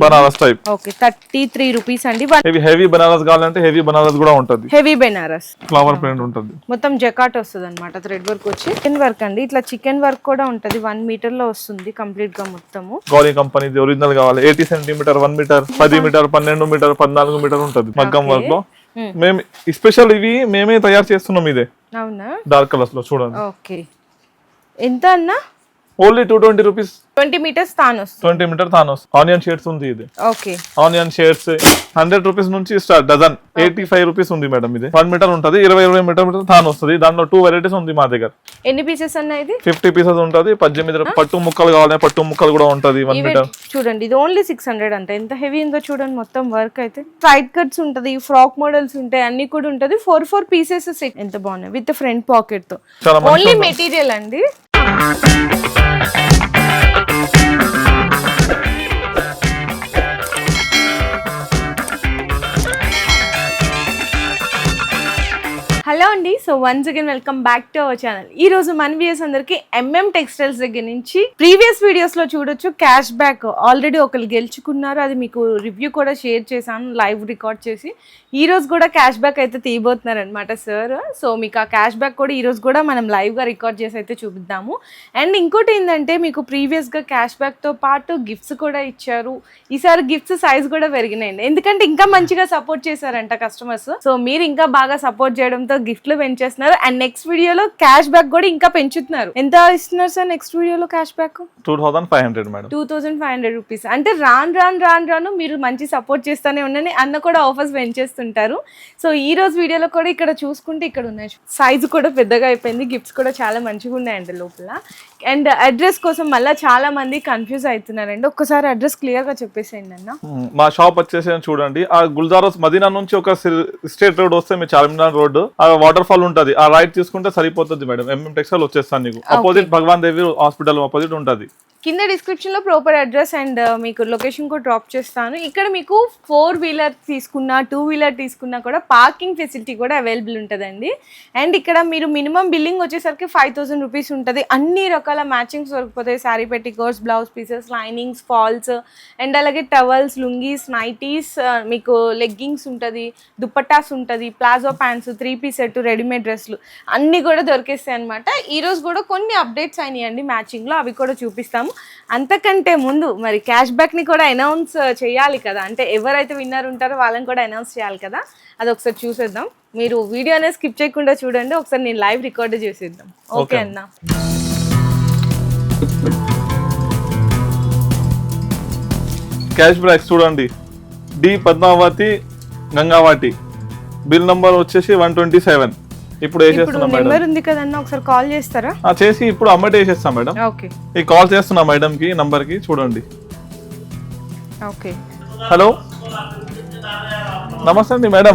Banaras type. Okay 33 rupees అండి. Heavy Banaras కావాలంటే heavy Banaras కూడా ఉంటుంది. హెవీ బెనారస్ ఫ్లవర్ ప్రింట్ ఉంటుంది. మొత్తం జకాట్ వస్తుంది అనమాట. థ్రెడ్ వర్క్ వచ్చి చికెన్ వర్క్ అండి. ఇట్లా చికెన్ వర్క్ కూడా ఉంటది. 1 మీటర్ లో వస్తుంది కంప్లీట్ గా మొత్తము. గౌరీ కంపెనీ ఒరిజినల్ కావాలి. 80 centimeter 1 meter 10 meter 12 meter 14 meter ఉంటుంది మగ్గం వర్క్ లో. మేము స్పెషల్ ఇవి మేమే తయారు చేస్తున్నాం. ఇదే అవునా డార్క్ కలర్స్ లో చూడండి. ఓకే ఎంత అన్నా? Only 220 rupees. 20 మీటర్స్ తానొస్. 20 మీటర్ తానొస్. ఆనియన్ షేడ్స్ ఉంది ఇది. ఓకే ఆనియన్ షేడ్స్ 100 రూపీస్ నుంచి స్టార్ట్. డజన్ 85 రూపీస్ ఉంది మేడం. ఇది 1 మీటర్ ఉంటుంది. 20 మీటర్ తాను వస్తుంది. దాంట్లో 2 వెరైటీస్ ఉంది మా దగ్గర. ఎన్ని పీసెస్ అన్న ఇది? 50 పీసెస్ ఉంటుంది. 18 పట్టు ముక్కలు కావాలి, పట్టు ముక్కలు కూడా ఉంటుంది 1 మీటర్. చూడండి ఇది ఓన్లీ 600 అంట. ఎంత హెవీ ఉందో చూడండి. మొత్తం వర్క్ అయితే సైడ్ కట్స్ ఉంటది, ఫ్రాక్ మోడల్స్ ఉంటాయి, అన్ని కూడా ఉంటది. 4 పీసెస్ సెట్. ఎంత బాగున్నాయి విత్ ఫ్రంట్ పాకెట్ తో. ఓన్లీ మెటీరియల్ అండి. హలో అండి. So once again welcome back to our channel. ఈ రోజు మన వ్యూయర్స్ అందరికి ఎంఎం టెక్స్టైల్స్ దగ్గర నుంచి ప్రీవియస్ వీడియోస్ లో చూడొచ్చు క్యాష్ బ్యాక్ ఆల్రెడీ ఒకరు గెలుచుకున్నారు. అది మీకు రివ్యూ కూడా షేర్ చేశాను లైవ్ రికార్డ్ చేసి. ఈ రోజు కూడా క్యాష్ బ్యాక్ అయితే తీయబోతున్నారు అనమాట సార్. సో మీకు ఆ క్యాష్ బ్యాక్ కూడా ఈ రోజు కూడా మనం లైవ్ గా రికార్డ్ చేసి అయితే చూపిద్దాము. అండ్ ఇంకోటి ఏంటంటే మీకు ప్రీవియస్ గా క్యాష్ బ్యాక్ తో పాటు గిఫ్ట్స్ కూడా ఇచ్చారు. ఈసారి గిఫ్ట్స్ సైజ్ కూడా పెరిగినాయండి. ఎందుకంటే ఇంకా మంచిగా సపోర్ట్ చేశారంట కస్టమర్స్. సో మీరు ఇంకా బాగా సపోర్ట్ చేయడంతో గిఫ్ట్లు పెంచేస్తున్నారు. అండ్ నెక్స్ట్ వీడియోలో క్యాష్ బ్యాక్ కూడా ఇంకా పెంచుతున్నారు. ఎంత ఇస్తున్నారు సార్ నెక్స్ట్ వీడియోలో క్యాష్ బ్యాక్? 2500 మేడం. 2500 రూపీస్. అంటే రాను మీరు మంచి సపోర్ట్ చేస్తానే ఉన్నాను అన్న కూడా ఆఫర్స్ పెంచేస్తుంటారు. సో ఈ రోజు వీడియోలో కూడా ఇక్కడ చూసుకుంటే ఇక్కడ ఉన్నాయి. సైజు కూడా పెద్దగా అయిపోయింది. గిఫ్ట్స్ కూడా చాలా మంచిగా ఉన్నాయండి లోపల. అండ్ అడ్రస్ కోసం మళ్ళీ చాలా మంది కన్ఫ్యూజ్ అవుతున్నారండి. ఒక్కసారి అడ్రస్ క్లియర్ గా చెప్పేసేయండి అన్న. మా షాప్ వచ్చేసి చూడండి, ఆ గుల్జారోస్ మదీనా నుంచి ఒక స్ట్రేట్ రోడ్ వస్తే మీ చార్మినార్ రోడ్ ఆ వాటర్ ఫాల్ ఉంటది. ఆ రైట్ తీసుకుంటే సరిపోతుంది మేడం. ఎంఎం టెక్స్టైల్ వచ్చేస్తాను నీకు. అపోజిట్ భగవాన్ దేవి హాస్పిటల్ అపోజిట్ ఉంటది. కింద డిస్క్రిప్షన్ లో ప్రాపర్ అడ్రస్ అండ్ మీకు లొకేషన్ కూడా డ్రాప్ చేస్తాను. ఇక్కడ మీకు 4 వీలర్ తీసుకున్నా 2 వీలర్ తీసుకున్నా కూడా పార్కింగ్ ఫెసిలిటీ కూడా అవైలబుల్ ఉంటుందండి. అండ్ ఇక్కడ మీరు మినిమం బిల్లింగ్ వచ్చేసరికి 5000 రూపీస్ ఉంటుంది. అన్ని రకాల మ్యాచింగ్స్ దొరికిపోతాయి. Sari petticoats, blouse pieces, linings, falls and అలాగే టవల్స్, లుంగీస్, నైటీస్, మీకు లెగ్గింగ్స్ ఉంటుంది, దుప్పట్టాస్ ఉంటుంది, palazzo pants, 3 piece set, readymade డ్రెస్లు అన్నీ కూడా దొరికేస్తాయి అనమాట. ఈరోజు కూడా కొన్ని అప్డేట్స్ అయినాయండి మ్యాచింగ్లో, అవి కూడా చూపిస్తాము. అంతకంటే ముందు మరి క్యాష్ బ్యాక్ ని కూడా అనౌన్స్ చేయాలి కదా. అంటే ఎవరైతే విన్నర్ ఉంటారో వాళ్ళని కూడా అనౌన్స్ చేయాలి కదా. అది ఒకసారి చూసేద్దాం. మీరు వీడియో అనేది స్కిప్ చేయకుండా చూడండి. ఒకసారి నేను లైవ్ రికార్డ్ చేసేద్దాం. ఓకే అన్న. క్యాష్ బ్యాక్ చూడండి. D Padmavati Gangavati. Bill number వచ్చేసి 127. ఇప్పుడు వేసేస్తున్నాం మేడం. నెంబర్ ఉంది కదన్నా, ఒకసారి కాల్ చేస్తారా? చేసి ఇప్పుడు అమ్మటే వేసేస్తాం మేడం. ఓకే ఈ కాల్ చేస్తున్నా మేడం కి నంబర్ కి. చూడండి. ఓకే హలో నమస్తే అండి మేడం.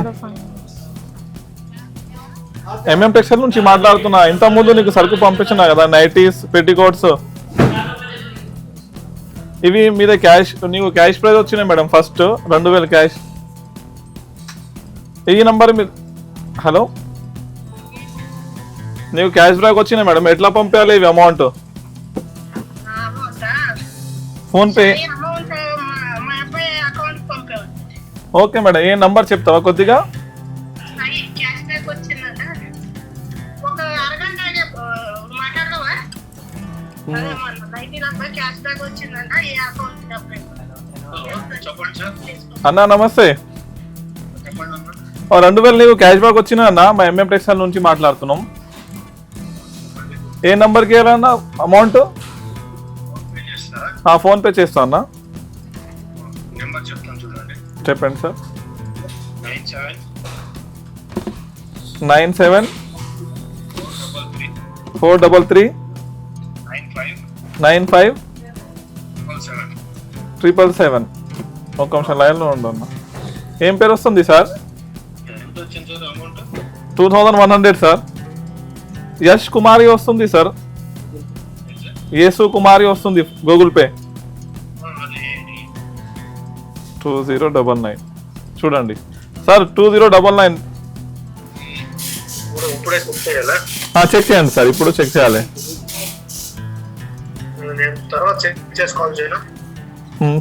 ఎంఎం టెక్స్టైల్ నుంచి మాట్లాడుతున్నా. ఇంత ముందు నీకు సరుకు పంపించినా కదా, నైటీస్, పెట్టికోట్స్. ఇవి మీద క్యాష్, నీకు క్యాష్ ప్రైజ్ వచ్చినాయి మేడం. First 2000 cash. ఈ నంబర్ మీద. హలో నీకు క్యాష్ బ్యాక్ వచ్చినాయి మేడం. ఎట్లా పంపించాలి ఇవి amount? PhonePe. Okay madam. ఏ నంబర్ చెప్తావా కొద్దిగా? అన్నా నమస్తే. 2000 నీకు క్యాష్ బ్యాక్ వచ్చినా అన్న. మా ఎంఎం టెక్స్టైల్ నుంచి మాట్లాడుతున్నాం. ఏ నంబర్కి వెళ్ళాలన్నా అమౌంట్? ఫోన్ పే చేస్తా అన్న. చెప్పండి సార్. 97 433 95 777. ఒక నిమిషం లైన్లో ఉండన్న. ఏం పేరు వస్తుంది సార్? 2100 సార్. యష్ కుమారి వస్తుంది సార్. యేసు కుమారి వస్తుంది. Google pay 2099. చూడండి సార్ 2099. చెక్ చేయండి సార్. ఇప్పుడు చెక్ చేయాలి.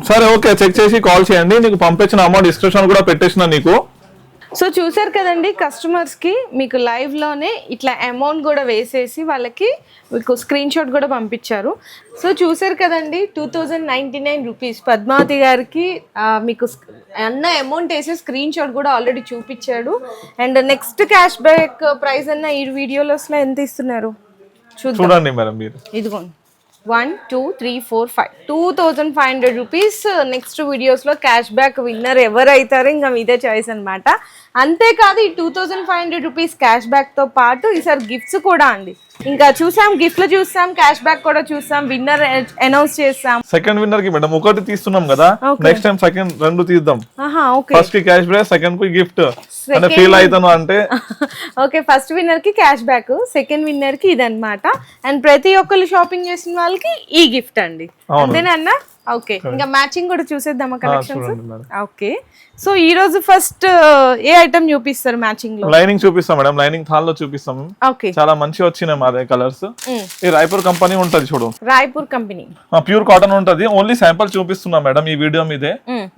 సరే ఓకే, చెక్ చేసి కాల్ చేయండి. నీకు పంపించిన అమౌంట్ డిస్క్రిప్షన్ కూడా పెట్టేసిన నీకు. సో చూసారు కదండి, కస్టమర్స్కి మీకు లైవ్లోనే ఇట్లా అమౌంట్ కూడా వేసేసి వాళ్ళకి మీకు స్క్రీన్ షాట్ కూడా పంపించారు. సో చూసారు కదండి, 2099 రూపీస్ పద్మావతి గారికి మీకు అన్న అమౌంట్ వేసే స్క్రీన్ షాట్ కూడా ఆల్రెడీ చూపించాడు. And next cash back price అన్న ఈ వీడియోలో ఎంత ఇస్తున్నారు చూడండి మేడం మీరు. ఇదిగోండి 1 2 3 4 5 2500 రూపీస్. నెక్స్ట్ వీడియోస్లో క్యాష్ బ్యాక్ విన్నర్ ఎవరు అవుతారో ఇంకా మీదే చాయిస్ అనమాట. అంతేకాదు ఈ 2500 రూపీస్ క్యాష్ బ్యాక్తో పాటు ఈసారి గిఫ్ట్స్ కూడా అండి. ఇంకా చూసాం, గిఫ్ట్లు చూసాం, క్యాష్ బ్యాక్ కూడా చూసాం, విన్నర్ అనౌన్స్ చేసాం. సెకండ్ విన్నర్ కి మేడం ఒకటి తీస్తున్నాం కదా, నెక్స్ట్ టైం సెకండ్ 2 తీద్దాం. ఫస్ట్ కి క్యాష్ బ్యాక్, సెకండ్ కి గిఫ్ట్ అంటే ఫీల్ అవుతాను అంటే. ఓకే, ఫస్ట్ విన్నర్ కి క్యాష్ బ్యాక్, సెకండ్ విన్నర్ కి ఇదన్నమాట. అండ్ ప్రతి ఒక్కరు షాపింగ్ చేసిన వాళ్ళకి ఈ గిఫ్ట్ అండి, అంతేనా అన్న? ఓకే, ఇంకా మ్యాచింగ్ కూడా చూసేద్దామా కలెక్షన్స్? ఓకే, సో ఈ రోజు ఫస్ట్ ఏ ఐటమ్ చూపిస్తారు మ్యాచింగ్ లో? లైనింగ్ చూపిస్తాం మేడం, లైనింగ్ థాల్ లో చూపిస్తాం. ఓకే, చాలా మంచి వచ్చినాయి మా దగ్గర కలర్స్. ఈ రాయపూర్ కంపెనీ ఉంటది చూడు, రాయపూర్ కంపెనీ ప్యూర్ కాటన్ ఉంటది. ఓన్లీ శాంపుల్ చూపిస్తున్నా మేడం ఈ వీడియో మీదే.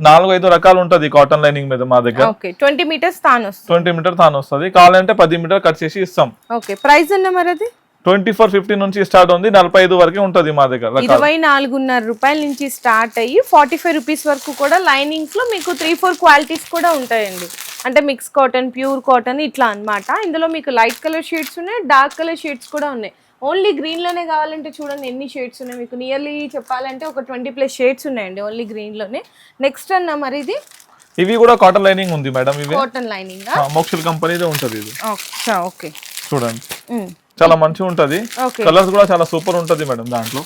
4-5 రకాలు ఉంటది కాటన్ లైనింగ్ మీద మా దగ్గర. ఓకే, 20 మీటర్స్ తాను వస్తుంది. 20 మీటర్ తాను వస్తుంది, కావాలంటే 10 మీటర్ కట్ చేసి ఇస్తాం. ఓకే, ప్రైస్ అన్న మరి అది 2450 నుంచి స్టార్ట్ ఉంది, 45 వరకు ఉంటది మా దగ్గర. 24.5 రూపాయల నుంచి స్టార్ట్ అయ్యి 45 రూపీస్ వరకు కూడా లైనింగ్స్ లో మీకు 3-4 క్వాలిటీస్ కూడా ఉంటాయండి. అంటే మిక్స్ కాటన్, ప్యూర్ కాటన్ ఇట్లా అన్నమాట. ఇందులో మీకు లైట్ కలర్ షేడ్స్ ఉన్నాయి, డార్క్ కలర్ షేడ్స్ కూడా ఉన్నాయి. ఓన్లీ గ్రీన్ లోనే కావాలంటే చూడండి ఎన్ని షేడ్స్ ఉన్నాయి మీకు. నియర్లీ చెప్పాలంటే ఒక 20+ షేడ్స్ ఉన్నాయండి ఓన్లీ గ్రీన్ లోనే. నెక్స్ట్ అన్న మరి ఇది ఇవి కూడా కాటన్ లైనింగ్ ఉంది మేడం. ఇవి కాటన్ లైనింగ్ మోక్షల్ కంపెనీదే ఉంటది ఇది. ఓకే, చూడండి చాలా మంచిగా ఉంటది. కలర్స్ కూడా చాలా సూపర్ ఉంటది మేడం దాంట్లో.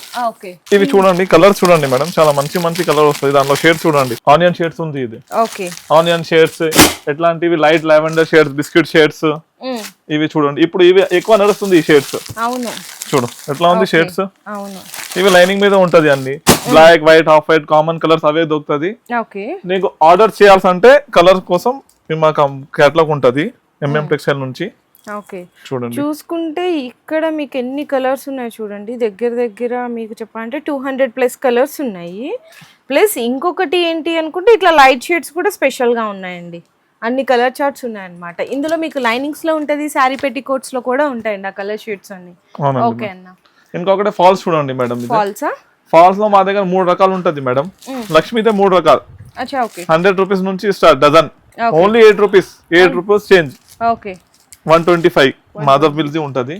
ఇవి చూడండి కలర్స్ చూడండి మేడం, చాలా మంచి మంచి కలర్ వస్తుంది దాంట్లో. షేడ్స్ చూడండి, ఆనియన్ షేడ్స్ ఉంది ఇది. ఆనియన్ షేడ్స్, ఎట్లాంటివి light lavender shades, biscuit shades. ఇవి చూడండి, ఇప్పుడు ఇవి ఎక్కువ నడుస్తుంది ఈ షేడ్స్. అవును, చూడు ఎట్లా ఉంది షేడ్స్. ఇవి లైనింగ్ మీద ఉంటది అన్ని. Black, white, half white, common colours అవే దొరుకుతుంది. నీకు ఆర్డర్ చేయాల్సి అంటే కలర్ కోసం మాకు కేటలాగ్ ఉంటది టెక్స్టైల్ నుంచి. ఓకే, చూసుకుంటే ఇక్కడ మీకు ఎన్ని కలర్స్ ఉన్నాయి చూడండి. దగ్గర దగ్గర మీకు చెప్పాలంటే 200+ కలర్స్ ఉన్నాయి. ప్లస్ ఇంకొకటి ఏంటి అనుకుంటే ఇట్లా లైట్ షేడ్స్ కూడా స్పెషల్గా ఉన్నాయండి. అన్ని కలర్ చార్ట్స్ ఉన్నాయన్నమాట. ఇందులో మీకు లైనింగ్స్ లో ఉంటది, శారీ పెట్టికోట్స్ లో కూడా ఉంటాయండి ఆ కలర్ షేడ్స్ అన్ని. ఓకే అన్న, ఇంకొకటి ఫాల్స్ చూడండి మేడం. ఫాల్సా? ఫాల్స్ లో మా దగ్గర 3 రకాలు ఉంటది మేడం. లక్ష్మీదే 3 రకాలు. 100 రూపీస్ నుంచి start, dozen. Only 8 rupees, 8 rupees change. Okay, 125 Madhav మిల్జీ ఉంటది.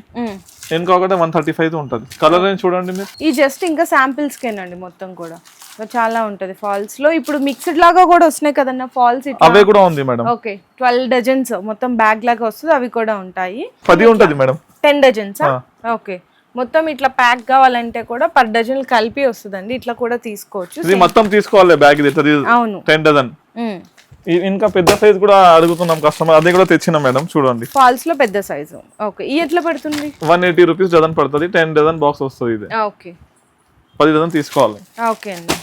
ఇంకొకటి 135 ఉంటది. కలర్ చూడండి మీరు. ఈ జస్ట్ ఇంకా శాంపిల్స్ కేనండి, మొత్తం కూడా చాలా ఉంటది ఫాల్స్ లో. ఇప్పుడు మిక్స్డ్ లాగా కూడా వస్తున్నాయి కదన్న ఫాల్స్, అవే కూడా ఉంది మేడం. ఓకే, 12 డజన్స్ మొత్తం బ్యాగ్ లాగా వస్తుంది, అవి కూడా ఉంటాయి. 10 ఉంటది మేడం. 10 డజన్స్. ఓకే, మొత్తం ఇట్లా ప్యాక్ కావాలంటే కూడా 10 డజన్ కలిపి వస్తుందండి. ఇట్లా కూడా తీసుకోవచ్చు. ఇది మొత్తం తీసుకోవాలి బ్యాగ్ ఇది. అవును, 10 డజన్. ఇంకా పెద్ద సైజ్ కూడా అడుగుతున్నాం కస్టమర్, అదే కూడా తెచ్చినా మేడం. చూడండి ఫాల్స్ లో పెద్ద సైజు. ఓకే, ఈ ఎట్లా పడుతుంది? 180 రూపీస్ డజన్ పడుతుంది. 10 డజన్ బాక్స్ వస్తుంది ఇది. ఓకే, 10 డజన్ తీసుకోవాలి. ఓకే అండి.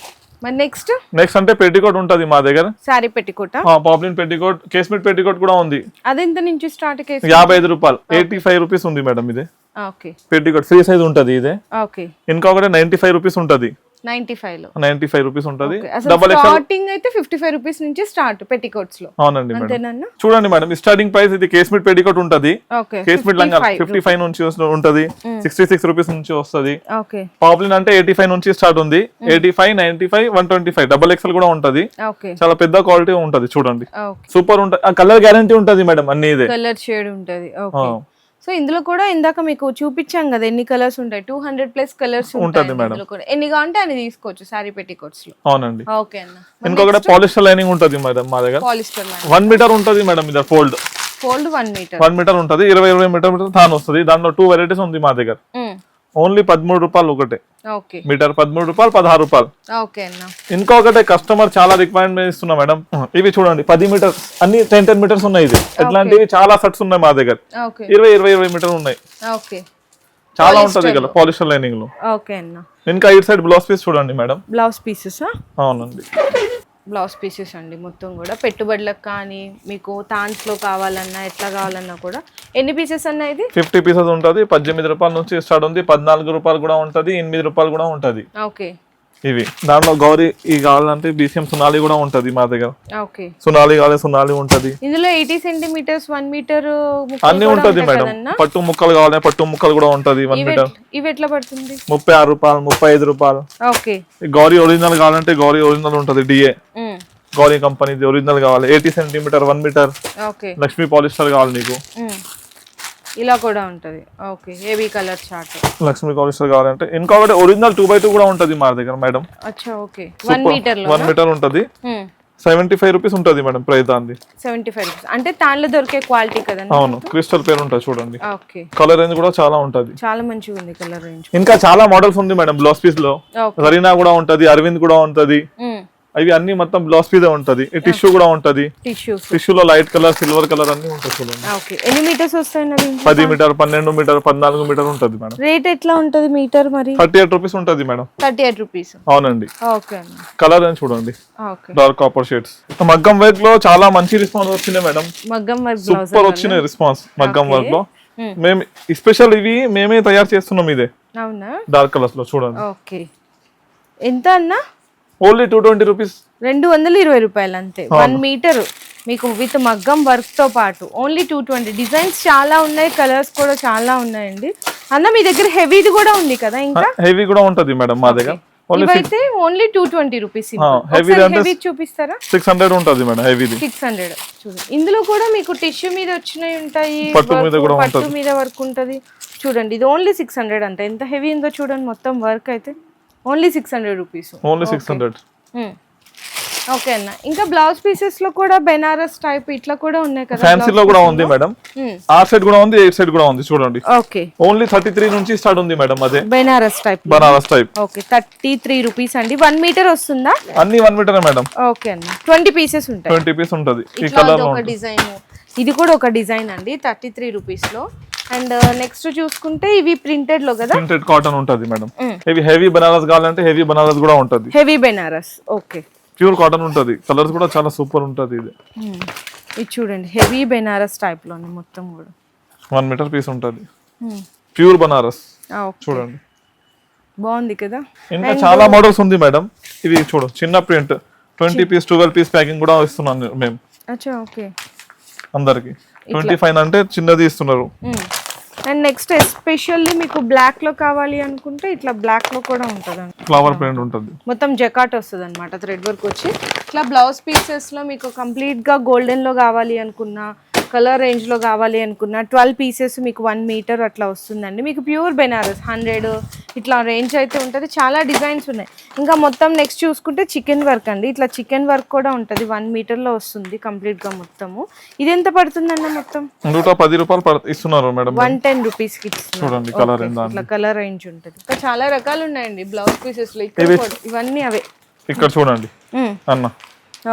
మరి నెక్స్ట్ అంటే పెట్టికోట్ ఉంటది మా దగ్గర. Sari petticoat, poplin petticoat, casement petticoat కూడా ఉంది. అదెంత నుంచి స్టార్ట్? 55 రూపాయలు, 85 రూపీస్ ఉంది మేడం ఇది. ఓకే, పెట్టికోట్ ఫ్రీ సైజ్ ఉంటది ఇదే. ఓకే, ఇంకొకటి 95 రూపీస్ ఉంటది. 95 రూపీస్ ఉంటది. స్టార్టింగ్ అయితే 55 రూపీస్ నుంచి స్టార్ట్ పెట్టికోట్స్ లో. అవునండి మేడం. చూడండి మేడం, స్టార్టింగ్ ప్రైస్ ఇది కేస్మెట్ పెట్టికోట్ ఉంటది. కేస్మెట్ లంగా 55 నుంచి ఉంటది, 66 రూపీస్ నుంచి వస్తది. పాప్లిన్ అంటే 85 నుంచి స్టార్ట్ ఉంది. 85, 95, 125 XXL కూడా ఉంటది. చాలా పెద్ద క్వాలిటీ ఉంటది. చూడండి సూపర్ ఉంటది. కలర్ గ్యారంటీ ఉంటది మేడం, అన్ని ఇదే కలర్ షేడ్ ఉంటది. సో ఇందులో కూడా ఇందాక మీకు చూపించాం కదా ఎన్ని కలర్స్ ఉంటాయి, 200+ కలర్స్ ఉంటాయి మేడం. ఎన్ని కావాలంటే అన్ని తీసుకోవచ్చు సారీ పెట్టికోట్స్ లో. అవునండి. ఓకే అన్న, ఇంకొకటి పాలిస్టర్ లైనింగ్ ఉంటది మేడం మా దగ్గర. పాలిస్టర్ లైనింగ్ 1 మీటర్ ఉంటది మేడం. ఇది ఫోల్డ్ 1 మీటర్ ఉంటది. 20 మీటర్ తాను వస్తుంది. దాంట్లో 2 వెరైటీస్ ఉంది మా దగ్గర. ఓన్లీ 13 రూపాయలు ఒకటే మీటర్. 13 రూపాయలు, 16 రూపాయలు. ఇంకొకటి కస్టమర్ చాలా రిక్వైర్మెంట్ ఇస్తున్నా మేడం. ఇవి చూడండి 10 మీటర్స్, అన్ని 10 మీటర్స్ ఉన్నాయి. ఇది ఎట్లాంటివి చాలా సెట్స్ ఉన్నాయి మా దగ్గర. 20 మీటర్ ఉన్నాయి. చాలా ఉంటది కదా పాలిస్టర్ లైనింగ్ లో. ఇంకా ఇటు సైడ్ బ్లౌజ్ పీస్ చూడండి మేడం. Blouse pieces? అవునండి, బ్లౌజ్ పీసెస్ అండి. మొత్తం కూడా పెట్టుబడులకు కానీ మీకు థాన్స్ లో కావాలన్నా ఎట్లా కావాలన్నా కూడా. ఎన్ని పీసెస్ అన్నా ఇది? 50 పీసెస్ ఉంటది. 18 రూపాయల నుంచి స్టార్ట్ ఉంది. 14 రూపాయలు కూడా ఉంటది, 8 రూపాయలు కూడా ఉంటది. ఓకే, ఇవి దాంట్లో గౌరీ ఈ కావాలంటే బీసీఎం సునాలి కూడా ఉంటది మా దగ్గర. ఓకే, సునాలి కావాలి సునాలి ఉంటది. ఇందులో 80 సెంటీమీటర్స్ 1 మీటర్ అన్ని ఉంటది మేడం. పట్టు ముక్కలు కావాలి పట్టు ముక్కలు కూడా ఉంటది 1 మీటర్. ఇవి ఎట్లా పడుతుంది? 36 రూపాయలు 35 రూపాయలు. ఓకే, గౌరీ ఒరిజినల్ కావాలంటే గౌరీ ఒరిజినల్ ఉంటది డిఏ గౌరీ కంపెనీది ఒరిజినల్ కావాలి 80 centimeter 1 meter. Okay, Lakshmi polyester కావాలి నీకు ఇలా కూడా ఉంటది. Okay, AB colour chart Lakshmi polyester కావాలంటే ఇంకొకటి ఒరిజినల్ 2x2 కూడా ఉంటది మా దగ్గర మేడం. అచ్చా, ఓకే, 1 మీటర్ లో 1 మీటర్ ఉంటది. 75 రూపీస్ ఉంటది మేడం ప్రైస్ దాంది. 75 రూపీస్ అంటే తాన్లో దొరికే క్వాలిటీ కదండి. అవును, క్రిస్టల్ పేరు ఉంటది చూడండి. ఓకే, కలర్ రేంజ్ కూడా చాలా ఉంటది. చాలా మంచిగా ఉంది కలర్ రేంజ్. ఇంకా చాలా మోడల్స్ ఉంది మేడం బ్లౌజ్ పీస్ లో. జరీనా కూడా ఉంటది, అరవింద్ కూడా ఉంటది. అవి అన్ని మొత్తం బ్లౌజ్ పీస్ ఉంటది. టిష్యూ కూడా ఉంటది. టిష్యూలో లైట్ కలర్ సిల్వర్ కలర్ అన్ని ఉంటాయి చూడండి. ఓకే, ఎన్ని మీటర్స్ వస్తాయి? 10 మీటర్ 12 మీటర్ 14 మీటర్ ఉంటది మేడం. రేట్ ఎట్లా ఉంటది మీటర్ మరి? 38 రూపీస్ ఉంటది మేడం. 38 రూపీస్. అవునండి. ఓకే, కలర్ అని చూడండి. Okay, dark copper shades. మగ్గం వర్క్ లో చాలా మంచి రెస్పాన్స్ వచ్చింది మేడం. మగ్గం వర్క్ సూపర్ వచ్చిన రెస్పాన్స్ మగ్గం వర్క్ లో. మేము స్పెషల్ ఇవి మేమే తయారు చేస్తున్నాం. ఇదే అవునా, డార్క్ కలర్స్ లో చూడండి. ఓకే, ఎంత అన్నా? Only 220 rupees. 220 రూపాయలు అంతే. 1 మీటర్ మీకు విత్ మగ్గం వర్క్ తో పాటు ఓన్లీ 220. డిజైన్స్ చాలా ఉన్నాయి, కలర్స్ కూడా చాలా ఉన్నాయండి. అన్న మీ దగ్గర హెవీది కూడా ఉంది కదా? ఇంకా హెవీ కూడా ఉంటది మేడం మా దగ్గర. ఇవైతే ఓన్లీ 220 రూపీస్. హెవీ చూపిస్తారా? 600 ఉంటది మేడం హెవీది. 600 చూడండి. ఇందులో కూడా మీకు టిష్యూ మీద వచ్చినవి ఉంటాయి, పట్టు మీద కూడా ఉంటది, పట్టు మీద వర్క్ ఉంటది చూడండి. ఇది ఓన్లీ 600 అంతే. ఎంత హెవీ ఉందో చూడండి. మొత్తం వర్క్ అయితే ఓన్లీ 600 రూపీస్. ఓన్లీ 600. ఓకే అన్న, ఇంకా బ్లౌజ్ పీసెస్ లో కూడా బెనారస్ టైప్ ఇట్లా కూడా ఉన్నాయి కదా? ఫ్యాన్సీ లో కూడా ఉంది మేడం. ఆ సైడ్ కూడా ఉంది, ఈ సైడ్ కూడా ఉంది చూడండి. ఓకే, ఓన్లీ 33 నుంచి స్టార్ట్ ఉంది మేడం. అదే Benares type. Banaras type. Okay, 33 rupees అండి. 1 మీటర్ వస్తుందా? అన్ని 1 మీటర్ మేడం. ఓకే అన్న, 20 పీసెస్ ఉంటాయి. 20 పీస్ ఉంటది. ఈ ఇట్లా కలర్ ఒక డిజైన్, ఇది కూడా ఒక డిజైన్ అండి 33 రూపీస్ లో. అండ్ నెక్స్ట్ చూసుకుంటే ఇవి ప్రింటెడ్ లో కదా? ప్రింటెడ్ కాటన్ ఉంటది మేడం. ఇవి హెవీ బనారస్ కావాలంటే హెవీ బనారస్ కూడా ఉంటది. Heavy Benares. Okay, pure cotton ఉంటది. కలర్స్ కూడా చాలా సూపర్ ఉంటది. ఇది చూడండి, హెవీ బెనారస్ టైప్ లోనే మొత్తం కూడా 1 మీటర్ పీస్ ఉంటది. ప్యూర్ బనారస్ చూడండి, బాగుంది కదా? ఇంకా చాలా మోడల్స్ ఉంది మేడం. ఇది చూడు, చిన్న ప్రింట్ 20 పీస్ 12 పీస్ ప్యాకింగ్ కూడా ఇస్తున్నాం మేము. అచ్చా, ఓకే, అందరికి 25 అంటే చిన్నది ఇస్తున్నారు. అండ్ నెక్స్ట్ ఎస్పెషల్లీ మీకు బ్లాక్ లో కావాలి అనుకుంటే ఇట్లా బ్లాక్ లో కూడా ఉంటుంది. ఫ్లవర్ ప్రింట్ ఉంటుంది, మొత్తం జకాట్ వస్తుంది అనమాట, థ్రెడ్ వర్క్ వచ్చి. ఇట్లా బ్లౌజ్ పీసెస్ లో మీకు కంప్లీట్ గా గోల్డెన్ లో కావాలి అనుకున్నా, కలర్ రేంజ్ లో కావాలి అనుకున్నా 12 పీసెస్ మీకు 1 మీటర్ అట్లా వస్తుందండి. మీకు ప్యూర్ బెనారస్ 100 ఇట్లా రేంజ్ అయితే ఉంటుంది. చాలా డిజైన్స్ ఉన్నాయి. ఇంకా మొత్తం నెక్స్ట్ చూసుకుంటే చికెన్ వర్క్ అండి. ఇట్లా చికెన్ వర్క్ కూడా ఉంటుంది. 1 మీటర్ లో వస్తుంది కంప్లీట్ గా మొత్తము. ఇది ఎంత పడుతుందన్న? మొత్తం 110 రూపాయలు ఇస్తున్నారు మేడం. 110 రూపీస్ కి ఇస్తున్నారు. ఇట్లా కలర్ రేంజ్ ఉంటుంది. ఇంకా చాలా రకాలు ఉన్నాయండి బ్లౌజ్ పీసెస్ లో. ఇవన్నీ అవే. ఇక్కడ చూడండి అన్న,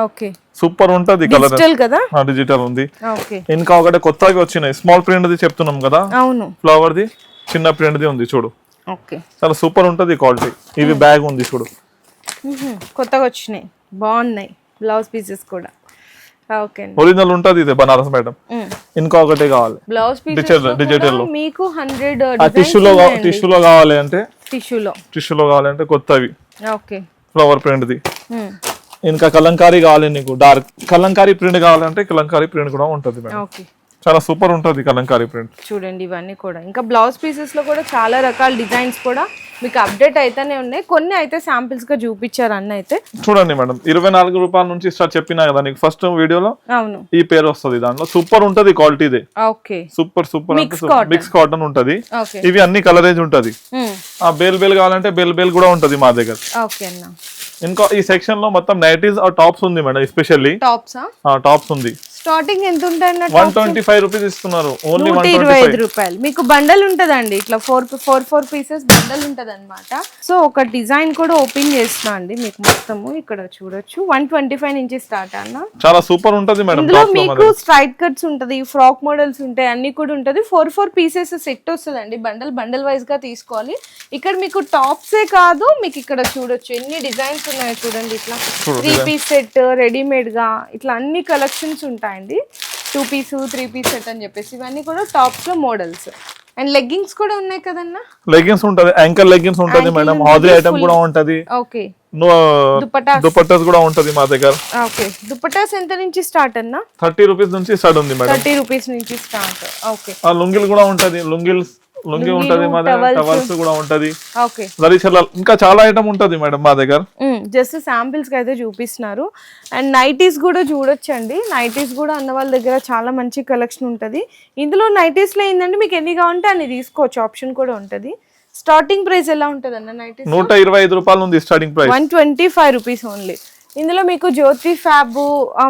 ఓకే, సూపర్ ఉంటది. కలర్ డిజిటల్ కదా? డిజిటల్ ఉంది. ఓకే, ఇంకా ఒకటి కొత్తగా వచ్చినాయి స్మాల్ ప్రింట్ ది చెప్తున్నాం కదా. అవును, ఫ్లవర్ ది చిన్న ప్రింట్ ది ఉంది చూడు. ఓకే, చాలా సూపర్ ఉంటది క్వాలిటీ. ఇవి బ్యాగ్ ఉంది చూడు, కొత్తగా వచ్చినాయి, బాగున్నాయి బ్లౌజ్ పీసెస్ కూడా. ఓకే, ఒరిజినల్ ఉంటది ఇది బనారస్ మేడం. ఇంకొకటి కావాలి బ్లౌజ్ పీసెస్ డిజిటల్ లో మీకు 100 టిష్యూలో కావాలి అంటే టిష్యూలో కావాలి అంటే కొత్తవి. Okay, flower print the. ఇంకా కలంకారీ కావాలి నీకు, డార్క్ కలంకారీ ప్రింట్ కావాలంటే కలంకారీ ప్రింట్ కూడా ఉంటది మేడం. ఓకే, చాలా సూపర్ ఉంటది కలంకారీ ప్రింట్. చూడండి ఇవన్నీ కూడా. ఇంకా బ్లౌజ్ పీసెస్ లో కూడా చాలా రకాల డిజైన్స్ కూడా మీకు అప్డేట్ అయితేనే ఉన్నాయి. కొన్ని అయితే శాంపిల్స్ గా చూపించారు అన్న. అయితే చూడండి మేడం, 24 రూపాయల నుంచి స్టార్ట్ చెప్పినా కదా నీకు ఫస్ట్ వీడియోలో. అవును, ఈ పేరు వస్తుంది దాంట్లో. సూపర్ ఉంటది క్వాలిటీ ఇది. ఓకే, సూపర్ మిక్స్ కాటన్ ఉంటది. ఇవి అన్ని కలరేజ్ ఉంటది. ఆ బేల్ కావాలంటే బేల్ కూడా ఉంటది మా దగ్గర. ఓకే అన్న. ఇంకా ఈ సెక్షన్ లో మొత్తం నైటీస్ ఆ టాప్స్ ఉంది మేడం. ఎస్పెషల్లీ టాప్స్ ఉంది. స్టార్టింగ్ ఎంత ఉంటాయి? 125 రూపీస్ ఇస్తున్నారు. ఓన్లీ 125 రూపాయలు. మీకు బండల్ ఉంటదండి, ఇట్లా 4 పీసెస్ బండల్ ఉంటది అనమాట. సో ఒక డిజైన్ కూడా ఓపెన్ చేస్తున్నా అండి మీకు మొత్తము. ఇక్కడ చూడొచ్చు 125 నుంచి స్టార్ట్ అన్న. చాలా సూపర్ ఉంటది మేడం. ఇందులో మీకు స్ట్రైట్ కట్స్ ఉంటది, ఫ్రాక్ మోడల్స్ ఉంటాయి, అన్ని కూడా ఉంటది. 4 పీసెస్ సెట్ వస్తుందండి. బండల్ వైజ్ గా తీసుకోవాలి. ఇక్కడ మీకు టాప్సే కాదు, మీకు ఇక్కడ చూడొచ్చు ఎన్ని డిజైన్స్ ఉన్నాయి చూడండి. ఇట్లా 3 పీస్ సెట్ రెడీమేడ్ గా ఇట్లా అన్ని కలెక్షన్స్ ఉంటాయండి. 2 పీస్ 3 పీస్ సెట్ అని చెప్పేసి ఇవన్నీ కూడా టాప్స్ లో మోడల్స్. అండ్ లెగ్గింగ్స్ కూడా ఉన్నాయి కదన్నా. లెగ్గిన్స్ ఉంటది, యాంకల్ లెగ్గిన్స్ ఉంటది మేడం, హాజరీ ఐటమ్ కూడా ఉంటది, ఓకే దుపట్టాస్ కూడా ఉంటది మా దగ్గర. ఓకే దుపట్టాస్ ఎంత నుంచి స్టార్ట్ అన్నా? 30 రూపీస్ నుంచి స్టార్ట్ ఉంది మేడం. 30 రూపీస్ నుంచి స్టార్ట్. ఓకే ఆ లుంగిలు కూడా ఉంటది, లుంగి ఉంటది మా దగ్గర, టవల్స్ కూడా ఉంటది, ఓకే జరీ చల్లాల్, ఇంకా చాలా ఐటమ్ ఉంటది మేడం మా దగ్గర. జస్ట్ శాంపిల్స్ కి అయితే చూపిస్తున్నారు. అండ్ నైటీస్ కూడా చూడొచ్చండి, నైటీస్ కూడా అన్న వాళ్ళ దగ్గర చాలా మంచి కలెక్షన్ ఉంటది. ఇందులో నైటీస్ లో ఏంటంటే మీకు ఎన్ని కావాలంటే అన్ని తీసుకోవచ్చు, ఆప్షన్ కూడా ఉంటది. స్టార్టింగ్ ప్రైస్ ఎలా ఉంటది అన్న నైటీస్? 125 రూపాయలు ఉంది స్టార్టింగ్ ప్రైస్. 125 rupees only. ఇందులో మీకు జ్యోతి ఫ్యాబ్,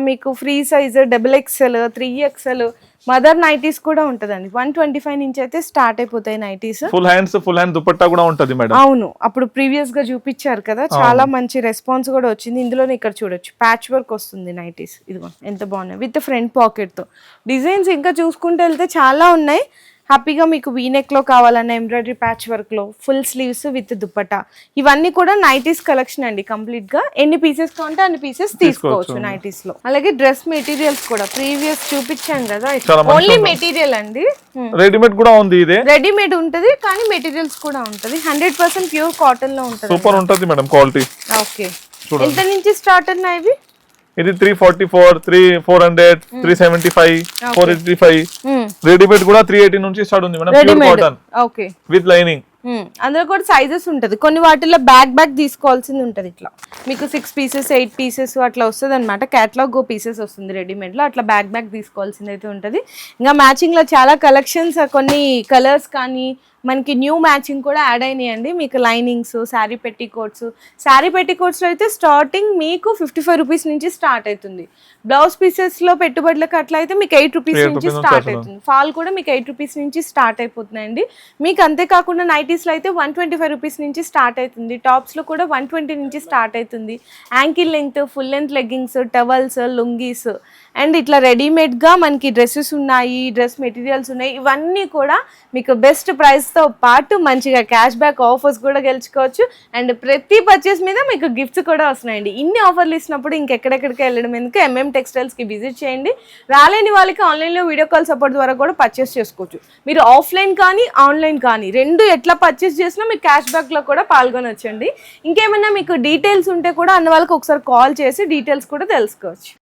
మీకు free size, XXL, 3XL mother nighties కూడా ఉంటదండి. 125 నుంచి అయితే స్టార్ట్ అయిపోతాయి నైటీస్. ఫుల్ హ్యాండ్ దుపట్టా కూడా ఉంటది మేడం. అవును, అప్పుడు ప్రీవియస్ గా చూపించారు కదా, చాలా మంచి రెస్పాన్స్ కూడా వచ్చింది. ఇందులోనే ఇక్కడ చూడొచ్చు ప్యాచ్ వర్క్ వస్తుంది నైటీస్, ఇదిగో ఎంత బాగున్నాయి విత్ ఫ్రంట్ పాకెట్ తో. డిజైన్స్ ఇంకా చూసుకుంటూ వెళ్తే చాలా ఉన్నాయి. హ్యాపీగా మీకు వీనెక్ లో కావాలన్న ఎంబ్రాయిడరీ ప్యాచ్ వర్క్ లో, ఫుల్ స్లీవ్స్ విత్ దుపట్టా, ఇవన్నీ కూడా నైటీస్ కలెక్షన్ అండి. కంప్లీట్ గా ఎన్ని పీసెస్ కావాలంటే అన్ని పీసెస్ తీసుకోవచ్చు నైటీస్ లో. అలాగే డ్రెస్ మెటీరియల్స్ కూడా ప్రీవియస్ చూపించాను కదా, ఓన్లీ మెటీరియల్ అండి. రెడీమేడ్ కూడా ఉంది, ఇదే రెడీమేడ్ ఉంటది కానీ మెటీరియల్స్ కూడా ఉంటది. 100% ప్యూర్ కాటన్ లో ఉంటది, సూపర్ ఉంటది మేడం క్వాలిటీ. ఓకే ఎంత నుంచి స్టార్ట్ అన్నా ఇవి? ఇది 344, 400, 375, 485. రెడీమేడ్ కూడా 380 నుంచి స్టార్ట్ ఉంది madam, pure cotton okay with lining. అందులో కూడా సైజెస్ ఉంటది, కొన్ని వాటిల్లో బ్యాక్ తీసుకోవాల్సింది ఉంటది. ఇట్లా మీకు 6 పీసెస్ 8 పీసెస్ అట్లా వస్తుంది అనమాట. క్యాటలాగ్ పీసెస్ వస్తుంది రెడీమేడ్ లో, అట్లా బ్యాక్ తీసుకోవాల్సింది అయితే ఉంటది. ఇంకా మ్యాచింగ్ లో చాలా కలెక్షన్స్, కొన్ని కలర్స్ కానీ మనకి న్యూ మ్యాచింగ్ కూడా యాడ్ అయినాయండి. మీకు లైనింగ్స్, శారీ పెట్టికోట్స్ లో అయితే స్టార్టింగ్ మీకు 55 రూపీస్ నుంచి స్టార్ట్ అవుతుంది. బ్లౌజ్ పీసెస్ లో పెట్టుబడులకు అట్లా అయితే మీకు 8 రూపీస్ నుంచి స్టార్ట్ అవుతుంది. ఫాల్ కూడా మీకు 8 రూపీస్ నుంచి స్టార్ట్ అయిపోతున్నాయండి. మీకు అంతేకాకుండా నైటీస్ లో అయితే 125 రూపీస్ నుంచి స్టార్ట్ అవుతుంది. టాప్స్ లో కూడా 120 నుంచి స్టార్ట్ అవుతుంది. Ankle length, full length leggings, towels, lungis and ఇట్లా రెడీమేడ్ గా మనకి డ్రెస్సెస్ ఉన్నాయి, డ్రెస్ మెటీరియల్స్ ఉన్నాయి. ఇవన్నీ కూడా మీకు బెస్ట్ ప్రైస్ తో పాటు మంచిగా క్యాష్ బ్యాక్ ఆఫర్స్ కూడా గెలుచుకోవచ్చు. అండ్ ప్రతి పర్చేస్ మీద మీకు గిఫ్ట్స్ కూడా వస్తున్నాయండి. ఇన్ని ఆఫర్లు ఇచ్చినప్పుడు ఇంకెక్కడెక్కడికి వెళ్ళడం ఎందుకు, MM టెక్స్టైల్స్ కి విజిట్ చేయండి. రాలేని వాళ్ళకి ఆన్లైన్ లో వీడియో కాల్ సపోర్ట్ ద్వారా కూడా పర్చేస్ చేసుకోవచ్చు. మీరు ఆఫ్లైన్ కానీ ఆన్లైన్ కానీ రెండు ఎట్లా పర్చేస్ చేసినా మీకు క్యాష్ బ్యాక్ లో కూడా పాల్గొనొచ్చండి. ఇంకేమైనా మీకు డీటెయిల్స్ ఉంటే కూడా అన్న వాళ్ళకి ఒకసారి కాల్ చేసి డీటెయిల్స్ కూడా తెలుసుకోవచ్చు.